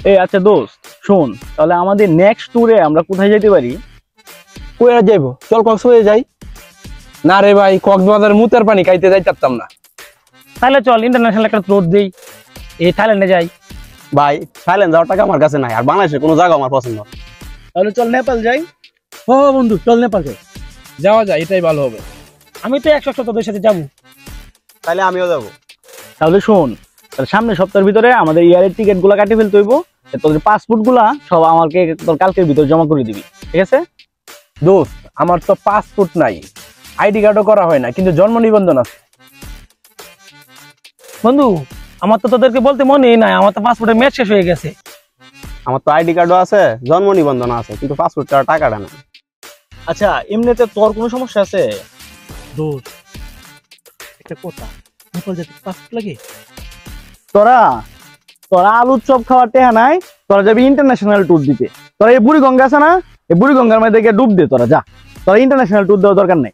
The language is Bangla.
এই আচ্ছা দোস্ত শোন, তাহলে আমাদের নেক্সট ট্যুরে আমরা কোথায় যেতে পারি? কই আর যাইবো, চল কক্সবাজারে যাই। না রে ভাই, কক্সবাজার মুতার পানি খাইতে যাইতাম না। তাহলে চল ইন্টারন্যাশনাল একটা ট্যুর দেই, এই থাইল্যান্ডে যাই। ভাই থাইল্যান্ড যাওয়ার টাকা আমার কাছে নাই, আর বাংলাদেশের কোনো জায়গা আমার পছন্দ না। তাহলে চল নেপাল যাই। ও বন্ধু চল নেপাল যাই। যাওয়া যায়, এটাই ভালো হবে। আমি তো 100 তোদের সাথে যাবো। তাহলে আমিও যাবো। তাহলে শোন, তাহলে সামনের সপ্তাহের ভিতরে আমাদের ইয়ারের টিকিট গুলা কাটে ফেলতে হইব। তোদের পাসপোর্ট গুলা সব আমাকে তোর কালকের ভিতরে জমা করে দিবি, ঠিক আছে? দোস্ত আমার তো পাসপোর্ট নাই, আইডি কার্ডও করা হয় না, কিন্তু জন্ম নিবন্ধন আছে। বন্ধু আমার তো তোদেরকে বলতে মনেই নাই, আমার তো পাসপোর্টের মেয়াদ শেষ হয়ে গেছে। আমার তো আইডি কার্ডও আছে, জন্ম নিবন্ধন আছে, কিন্তু পাসপোর্ট টাকাটা না। আচ্ছা এমনিতে তোর কোনো সমস্যা আছে? দোস্ত একটা কথা, নেপাল যেতে পাসপোর্ট লাগে? তোরা তোরা আলুর চপ খাওয়ার টেহা নাই, তোরা যাবি ইন্টারন্যাশনাল ট্যুর দিতে। তোরা এই বুড়িগঙ্গা আছে না, এই বুড়িগঙ্গার মধ্যে গিয়ে ডুব দে, তোরা যা। তোরা ইন্টারন্যাশনাল ট্যুর দেওয়ার দরকার নাই।